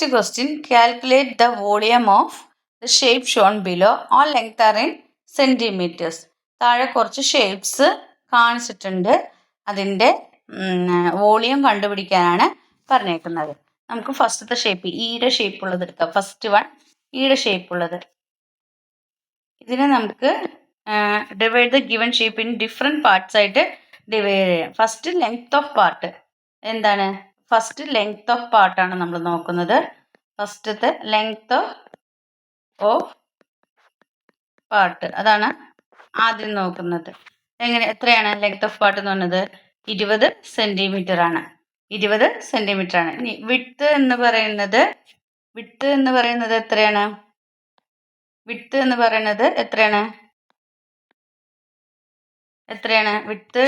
Next question, calculate the volume of the shape shown below. All length are in centimeters. താഴെ കുറച്ച് shapes കാണിച്ചിട്ടുണ്ട്. അതിൻ്റെ volume കണ്ടുപിടിക്കാനാണ് പറഞ്ഞേക്കുന്നത്. നമുക്ക് ഫസ്റ്റത്തെ ഷേപ്പ് ഈയുടെ ഷേപ്പ് ഉള്ളത് എടുക്കാം. ഫസ്റ്റ് വൺ ഈയുടെ ഷേപ്പ് ഉള്ളത്. ഇതിനെ നമുക്ക് divide the given shape in different parts ആയിട്ട് ഡിവൈഡ് ചെയ്യാം. ഫസ്റ്റ് ലെങ്ത് ഓഫ് പാർട്ട് എന്താണ്? ഫസ്റ്റ് ലെങ്ത് ഓഫ് പാർട്ടാണ് നമ്മൾ നോക്കുന്നത്. ഫസ്റ്റത്തെ ലെങ്ത് ഓഫ് പാർട്ട് അതാണ് ആദ്യം നോക്കുന്നത്. എത്രയാണ് ലെങ്ത് ഓഫ് പാർട്ട് എന്ന് പറഞ്ഞത്? 20 സെന്റിമീറ്റർ ആണ്. 20 സെന്റിമീറ്റർ ആണ്. ഇനി വിഡ്ത്ത് എന്ന് പറയുന്നത് എത്രയാണ്? വിഡ്ത്ത് എന്ന് പറയുന്നത് എത്രയാണ്? വിഡ്ത്ത് എന്ന് പറയുന്നത് എത്രയാണ്? വിഡ്ത്ത്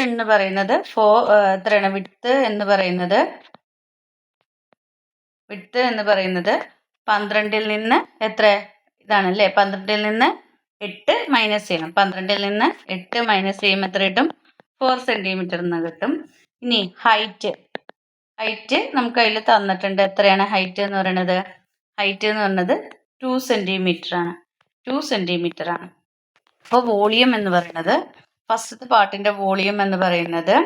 എന്ന് പറയുന്നത് 12ൽ നിന്ന് എത്ര ഇതാണല്ലേ? 12ൽ നിന്ന് 8 മൈനസ് ചെയ്യണം. 12ൽ നിന്ന് 8 മൈനസ് ചെയ്യുമ്പോൾ എത്ര കിട്ടും? 4 സെന്റിമീറ്റർ എന്ന് കിട്ടും. ഇനി ഹൈറ്റ് നമുക്ക് അതിൽ തന്നിട്ടുണ്ട്. എത്രയാണ് ഹൈറ്റ് എന്ന് പറയുന്നത്? ഹൈറ്റ് എന്ന് പറയുന്നത് 2 സെന്റിമീറ്റർ ആണ്. 2 സെന്റിമീറ്റർ ആണ്. അപ്പോൾ വോളിയം എന്ന് പറയുന്നത് ഫസ്റ്റത്തെ പാർട്ടിന്റെ വോളിയം എന്ന് പറയുന്നത്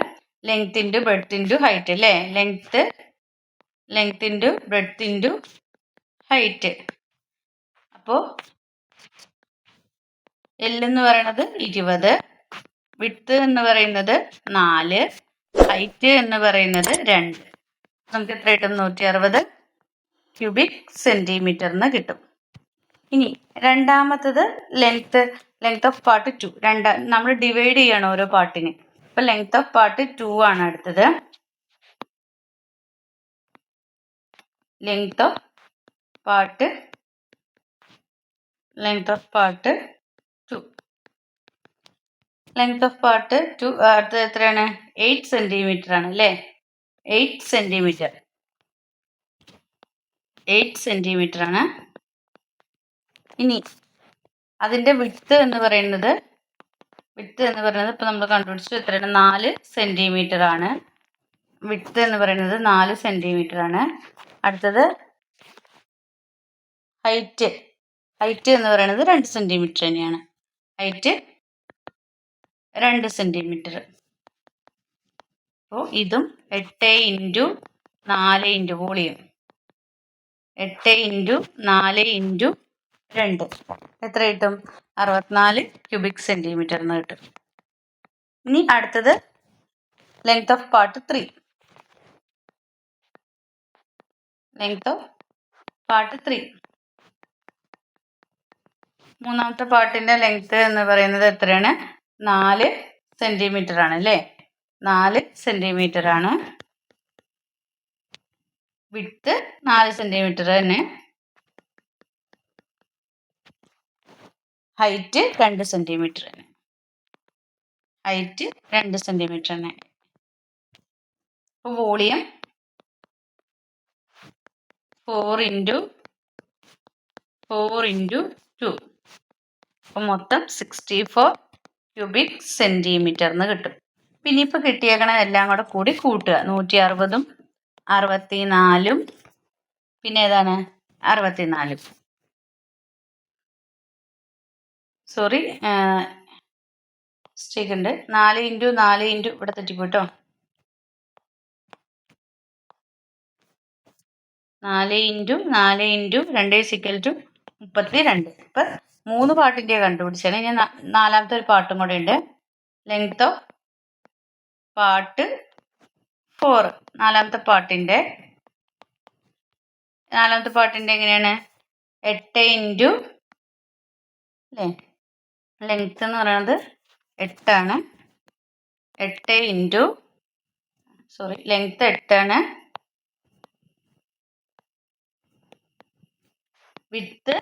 length into breadth into height അല്ലേ? Length into breadth into height. അപ്പോൾ എൽ എന്ന് പറയുന്നത് 20, വിഡ്ത്ത് എന്ന് പറയുന്നത് 4, ഹൈറ്റ് എന്ന് പറയുന്നത് 2. നമുക്ക് എത്ര കിട്ടും? 160 ക്യൂബിക് സെന്റിമീറ്റർ എന്ന് കിട്ടും. ഇനി രണ്ടാമത്തത് ലെങ്ത് ഓഫ് പാർട്ട് 2. നമ്മൾ ഡിവൈഡ് ചെയ്യണം ഓരോ പാർട്ടിന്. അപ്പൊ ലെങ്ത് ഓഫ് പാർട്ട് 2 ആണ് അടുത്തത്. Length of part 2. Length of part 2 അടുത്തത് എത്രയാണ്? 8 സെന്റിമീറ്റർ ആണ് അല്ലേ? 8 സെന്റിമീറ്റർ ആണ്. ഇനി അതിന്റെ വിഡ്ത്ത് എന്ന് പറയുന്നത് ഇപ്പൊ നമ്മൾ കണ്ടുപിടിച്ചു. എത്രയാണ്? 4 സെന്റിമീറ്റർ ആണ്. വിഡ്ത്ത് എന്ന് പറയുന്നത് 4 സെന്റിമീറ്റർ ആണ്. അടുത്തത് ഹൈറ്റ് എന്ന് പറയുന്നത് 2 സെന്റിമീറ്റർ തന്നെയാണ്. Height 2 centimetre. അപ്പോൾ ഇതും 8 into 4 into volume 8 into 4 into 2 എത്ര കിട്ടും? 64 ക്യൂബിക് സെന്റിമീറ്റർ എന്ന് കിട്ടും. ഇനി അടുത്തത് ലെങ്ത് ഓഫ് പാർട്ട് 3. മൂന്നാമത്തെ പാർട്ടിന്റെ ലെങ്ത് എന്ന് പറയുന്നത് എത്രയാണ്? 4 സെന്റിമീറ്റർ ആണ് അല്ലേ? 4 സെന്റിമീറ്റർ ആണ്. വിഡ്ത്ത് 4 സെന്റിമീറ്റർ തന്നെ. ഹൈറ്റ് 2 സെന്റിമീറ്റർ തന്നെ. അപ്പോൾ വോളിയം 4 ഇൻറ്റു 2. അപ്പം മൊത്തം 64 ക്യൂബിക് സെന്റിമീറ്റർ എന്ന് കിട്ടും. പിന്നെ ഇപ്പൊ കിട്ടിയേക്കണ എല്ലാം കൂടി കൂട്ടുക. 160ഉം 64ഉം പിന്നെ ഏതാണ്? 64. സോറി, മിസ്റ്റേക്ക് ഉണ്ട്. 4 ഇൻറ്റു ഇവിടെ തെറ്റിപ്പോട്ടോ. 4 ഇൻറ്റു 2 32. ഇപ്പൊ 3 പാർട്ടിന്റെ കണ്ടുപിടിച്ചാണ്. ഇനി നാലാമത്തെ ഒരു പാർട്ടും കൂടെ ഉണ്ട്. Length of part 4. നാലാമത്തെ പാർട്ടിന്റെ എങ്ങനെയാണ്? 8 ഇൻറ്റു അല്ലേ? ലെങ്ത് എന്ന് പറയുന്നത് 8 ആണ്. ലെങ്ത് 8 ആണ്. വിഡ്ത്ത്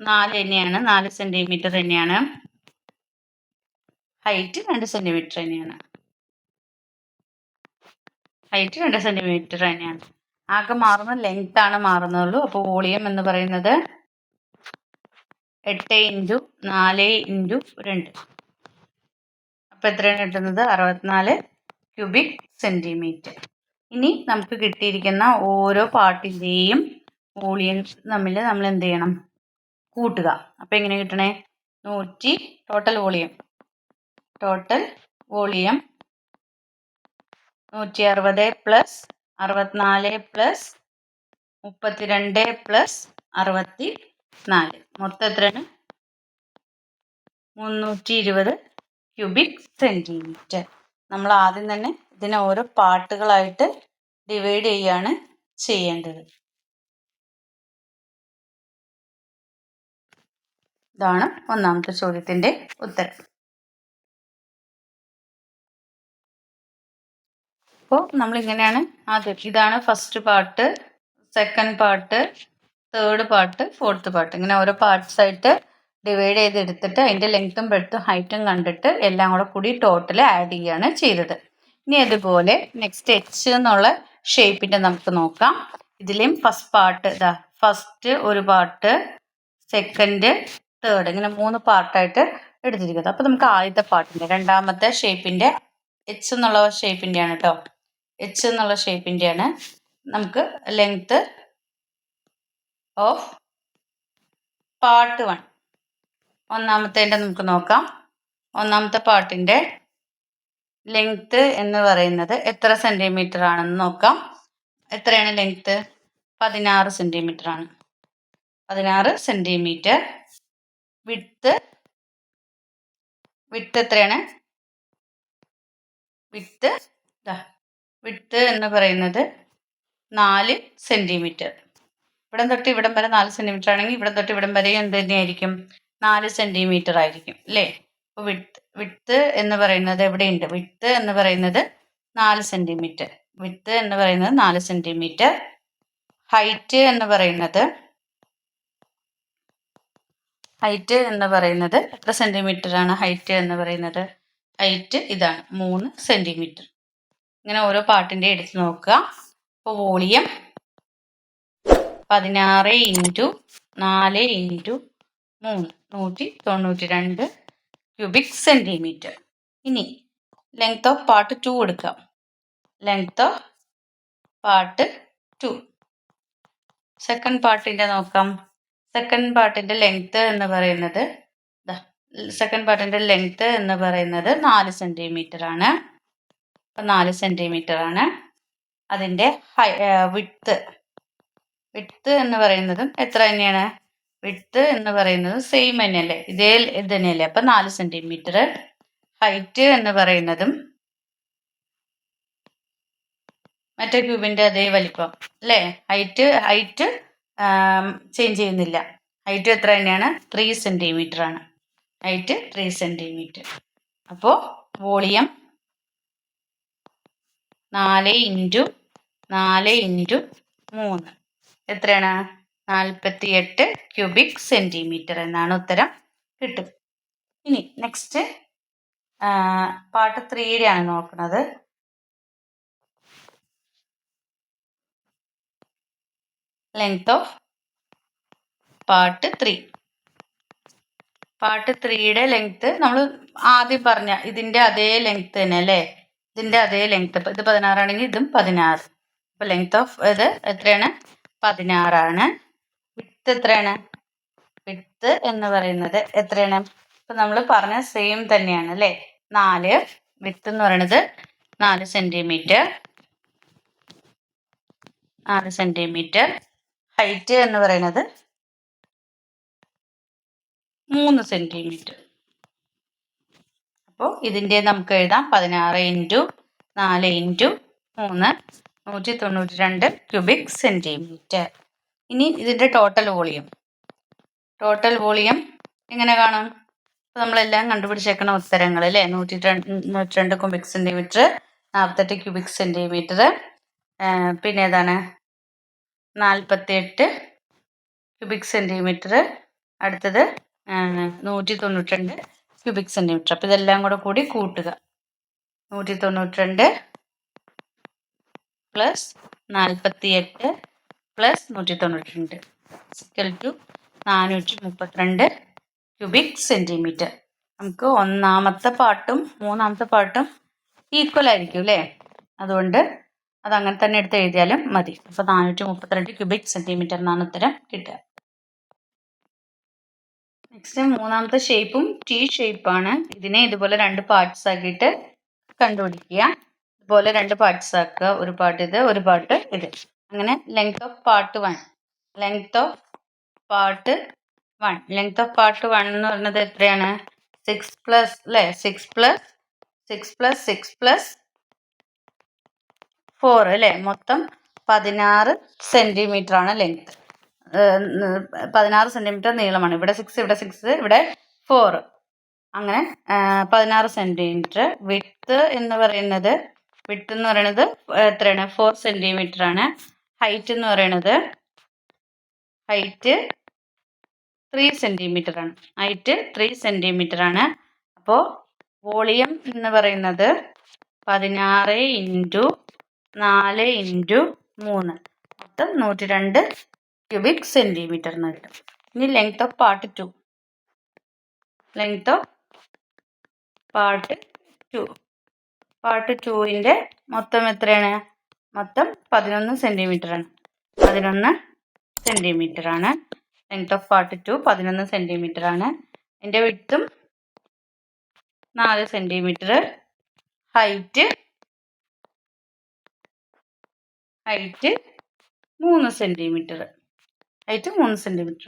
4 തന്നെയാണ്. 4 സെന്റിമീറ്റർ തന്നെയാണ്. ഹൈറ്റ് 2 സെന്റിമീറ്റർ തന്നെയാണ്. ആകെ മാറുന്ന ലെങ്ത് ആണ് മാറുന്നുള്ളൂ. അപ്പോൾ വോളിയം എന്ന് പറയുന്നത് 8 ഇൻറ്റു 4 ഇൻറ്റു 2. അപ്പോൾ എത്രയാണ് കിട്ടുന്നത്? 64 ക്യൂബിക് സെന്റിമീറ്റർ. ഇനി നമുക്ക് കിട്ടിയിരിക്കുന്ന ഓരോ പാർട്ടിൻ്റെയും വോളിയം തമ്മിൽ നമ്മൾ എന്ത് ചെയ്യണം? കൂട്ടുക. അപ്പം എങ്ങനെ കിട്ടണേ? Total volume 160 plus 64 plus 32 plus 64 മൊത്തം എത്രയാണ്? 320 ക്യൂബിക് സെൻറ്റിമീറ്റർ. നമ്മൾ ആദ്യം തന്നെ ഇതിനെ ഓരോ പാർട്ടുകളായിട്ട് ഡിവൈഡ് ചെയ്യാണ് ചെയ്യേണ്ടത്. ഇതാണ് ഒന്നാമത്തെ ചോദ്യത്തിൻ്റെ ഉത്തരം. അപ്പോൾ നമ്മളിങ്ങനെയാണ് ആദ്യം, ഇതാണ് first part, second part, third part, fourth part, ഇങ്ങനെ ഓരോ പാർട്സ് ആയിട്ട് ഡിവൈഡ് ചെയ്തെടുത്തിട്ട് അതിൻ്റെ ലെങ്ത്തും ബ്രെഡ്ത്തും ഹൈറ്റും കണ്ടിട്ട് എല്ലാം കൂടെ കൂടി ടോട്ടൽ ആഡ് ചെയ്യുകയാണ് ചെയ്തത്. ഇനി അതുപോലെ നെക്സ്റ്റ് എച്ച് എന്നുള്ള ഷേപ്പിൻ്റെ നമുക്ക് നോക്കാം. ഇതിലെയും ഫസ്റ്റ് പാർട്ട് ഫസ്റ്റ് ഒരു പാർട്ട്, സെക്കൻഡ്, തേർഡ്, ഇങ്ങനെ 3 പാർട്ടായിട്ട് എടുത്തിരിക്കുന്നത്. അപ്പോൾ നമുക്ക് ആദ്യത്തെ പാർട്ടിൻ്റെ രണ്ടാമത്തെ ഷേപ്പിൻ്റെ എച്ച് എന്നുള്ള ഷേപ്പിൻ്റെയാണ് കേട്ടോ. എച്ച് എന്നുള്ള ഷേപ്പിൻ്റെയാണ്. നമുക്ക് ലെങ്ത് ഓഫ് പാർട്ട് 1 ഒന്നാമത്തേൻ്റെ നമുക്ക് നോക്കാം. ഒന്നാമത്തെ പാർട്ടിൻ്റെ ലെങ്ത് എന്ന് പറയുന്നത് എത്ര സെൻറ്റിമീറ്റർ ആണെന്ന് നോക്കാം. എത്രയാണ് ലെങ്ത്? 16 സെൻറ്റിമീറ്റർ ആണ്. 16 സെൻറ്റിമീറ്റർ. വിഡ്ത്ത് എത്രയാണ്? വിഡ്ത്ത് എന്ന് പറയുന്നത് 4 സെൻറ്റിമീറ്റർ. ഇവിടം തൊട്ട് ഇവിടം വരെ 4 സെൻറ്റിമീറ്റർ ആണെങ്കിൽ ഇവിടം തൊട്ട് ഇവിടം വരെ എന്ത് തന്നെയായിരിക്കും? 4 സെൻറ്റിമീറ്റർ ആയിരിക്കും അല്ലേ? അപ്പോൾ വിഡ്ത്ത് എന്ന് പറയുന്നത് എവിടെയുണ്ട്? വിഡ്ത്ത് എന്ന് പറയുന്നത് 4 സെൻറ്റിമീറ്റർ. വിഡ്ത്ത് എന്ന് പറയുന്നത് 4 സെൻറ്റിമീറ്റർ. ഹൈറ്റ് എന്ന് പറയുന്നത് എത്ര സെൻറ്റിമീറ്റർ ആണ്? ഹൈറ്റ് എന്ന് പറയുന്നത് ഇതാണ് 3 സെൻറ്റിമീറ്റർ. ഇങ്ങനെ ഓരോ പാർട്ടിൻ്റെ എടുത്ത് നോക്കുക. അപ്പോൾ വോളിയം 16 × 4 × 3 192 ക്യൂബിക് സെൻറ്റിമീറ്റർ. ഇനി ലെങ്ത് ഓഫ് പാർട്ട് 2 എടുക്കാം. ലെങ്ത് ഓഫ് പാർട്ട് 2 സെക്കൻഡ് പാർട്ടിൻ്റെ നോക്കാം. സെക്കൻഡ് പാർട്ടിൻ്റെ ലെങ്ത് എന്ന് പറയുന്നത് 4 സെൻറ്റിമീറ്റർ ആണ്. അപ്പം 4 സെൻറ്റിമീറ്റർ ആണ്. അതിൻ്റെ വിഡ്ത്ത് എന്ന് പറയുന്നതും എത്ര തന്നെയാണ്? വിഡ്ത്ത് എന്ന് പറയുന്നത് സെയിം തന്നെയല്ലേ? ഇത് തന്നെയല്ലേ? അപ്പം 4 സെൻറ്റിമീറ്റർ. ഹൈറ്റ് എന്ന് പറയുന്നതും മറ്റേ ക്യൂബിൻ്റെ അതേ വലിപ്പം അല്ലേ? ഹൈറ്റ് ചേഞ്ച് ചെയ്യുന്നില്ല. ഹൈറ്റ് എത്ര തന്നെയാണ്? 3 സെൻറ്റിമീറ്റർ ആണ്. Height 3 centimetre. അപ്പോൾ വോളിയം 4 × 4 × 3 എത്രയാണ്? 48 ക്യൂബിക് സെൻറ്റിമീറ്റർ എന്നാണ് ഉത്തരം. കിട്ടും. ഇനി നെക്സ്റ്റ് പാർട്ട് 3 ആണ് നോക്കുന്നത്. Length of part 3. പാർട്ട് 3യുടെ ലെങ്ത് നമ്മൾ ആദ്യം പറഞ്ഞ ഇതിൻ്റെ അതേ ലെങ്ത് തന്നെ അല്ലേ? ഇതിൻ്റെ അതേ ലെങ്ത്. ഇത് 16 ആണെങ്കിൽ ഇതും 16. അപ്പോൾ ലെങ്ത് ഓഫ് ഇത് എത്രയാണ്? 16 ആണ്. വിഡ്ത്ത് എത്രയാണ്? വിഡ്ത്ത് എന്ന് പറയുന്നത് എത്രയാണ്? ഇപ്പം നമ്മൾ പറഞ്ഞ സെയിം തന്നെയാണ് അല്ലേ? 4. വിഡ്ത്ത് എന്ന് പറയുന്നത് 4 സെൻറ്റിമീറ്റർ. 4 സെൻറ്റിമീറ്റർ. ഹൈറ്റ് എന്ന് പറയുന്നത് 3 സെൻറ്റിമീറ്റർ. അപ്പോൾ ഇതിൻ്റെ നമുക്ക് എഴുതാം 16 × 4 × 3 192 ക്യൂബിക് സെൻറ്റിമീറ്റർ. ഇനി ഇതിൻ്റെ ടോട്ടൽ വോളിയം എങ്ങനെ കാണും? അപ്പോൾ നമ്മളെല്ലാം കണ്ടുപിടിച്ചേക്കണ ഉത്തരങ്ങൾ അല്ലേ? 192 ക്യൂബിക് സെൻറ്റിമീറ്റർ, 48 ക്യൂബിക് സെൻറ്റിമീറ്റർ, പിന്നെ ഏതാണ് 48 ക്യൂബിക് സെൻറ്റിമീറ്റർ, അടുത്തത് 192 ക്യൂബിക് സെൻറ്റിമീറ്റർ. അപ്പോൾ ഇതെല്ലാം കൂടി കൂട്ടുക. 192 പ്ലസ് 48 പ്ലസ് 192 432 ക്യൂബിക് സെൻറ്റിമീറ്റർ. നമുക്ക് ഒന്നാമത്തെ പാർട്ടും മൂന്നാമത്തെ പാർട്ടും ഈക്വൽ ആയിരിക്കും അല്ലേ? അതുകൊണ്ട് അത് അങ്ങനെ തന്നെ എടുത്ത് എഴുതിയാലും മതി. അപ്പോൾ 432 ക്യൂബിക് സെൻറ്റിമീറ്റർ എന്നാണ് ഉത്തരം കിട്ടുക. നെക്സ്റ്റ് മൂന്നാമത്തെ ഷേപ്പും ടി ഷേപ്പാണ്. ഇതിനെ ഇതുപോലെ 2 പാർട്സ് ആക്കിയിട്ട് കണ്ടുപിടിക്കുക. ഇതുപോലെ 2 പാർട്സ് ആക്കുക. ഒരു പാർട്ട് ഇത്, ഒരു പാർട്ട് ഇത്. അങ്ങനെ length of part 1 length of part 1 എന്ന് പറയുന്നത് എത്രയാണ്? 6+ അല്ലേ? 6+6+4 അല്ലേ? മൊത്തം 16 സെൻറ്റിമീറ്റർ ആണ് ലെങ്ത്. 16 സെൻറ്റിമീറ്റർ നീളമാണ്. ഇവിടെ 6, ഇവിടെ 6, ഇവിടെ 4. അങ്ങനെ 16 സെൻറ്റിമീറ്റർ. വിഡ്ത്ത് എന്ന് പറയുന്നത് എത്രയാണ്? 4 സെൻറ്റിമീറ്റർ ആണ്. ഹൈറ്റ് എന്ന് പറയുന്നത് 3 സെൻറ്റിമീറ്റർ ആണ്. ഹൈറ്റ് 3 സെൻറ്റിമീറ്റർ ആണ്. അപ്പോൾ വോളിയം എന്ന് പറയുന്നത് 16 × 4 × 3 മൊത്തം 102 ക്യൂബിക് സെൻറ്റിമീറ്റർ എന്ന് കിട്ടും. ഇനി ലെങ്ത് ഓഫ് പാർട്ട് 2 പാർട്ട് 2ൻ്റെ മൊത്തം എത്രയാണ്? മൊത്തം 11 സെൻറ്റിമീറ്റർ ആണ്. 11 സെൻറ്റിമീറ്റർ ആണ് ലെങ്ത് ഓഫ് പാർട്ട് 2. 11 സെൻറ്റിമീറ്റർ ആണ്. എൻ്റെ വിഡ്ത്തും 4 സെൻറ്റിമീറ്റർ. Height 3 centimetre.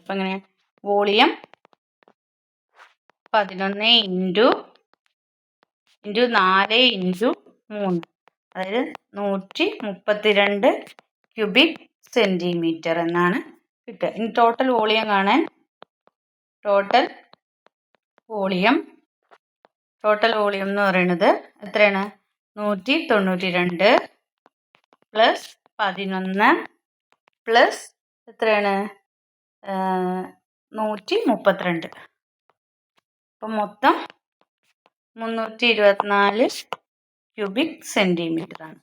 അപ്പം എങ്ങനെ? വോളിയം 11 × 4 × 3 അതായത് 132 ക്യൂബിക് സെൻറ്റിമീറ്റർ എന്നാണ് കിട്ടുക. ഇനി ടോട്ടൽ വോളിയം കാണാൻ ടോട്ടൽ വോളിയം എന്ന് പറയുന്നത് എത്രയാണ്? 192 പ്ലസ് 11 പ്ലസ് എത്രയാണ്? 132. അപ്പം മൊത്തം 324 ക്യൂബിക് സെൻറ്റിമീറ്റർ ആണ്.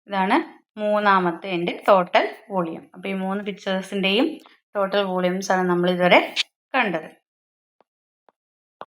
ഇതാണ് മൂന്നാമത്തെ എൻ്റെ ടോട്ടൽ വോളിയം. അപ്പോൾ ഈ 3 പിക്ചേഴ്സിൻ്റെയും ടോട്ടൽ വോളിയംസ് ആണ് നമ്മൾ ഇതുവരെ കണ്ടത്.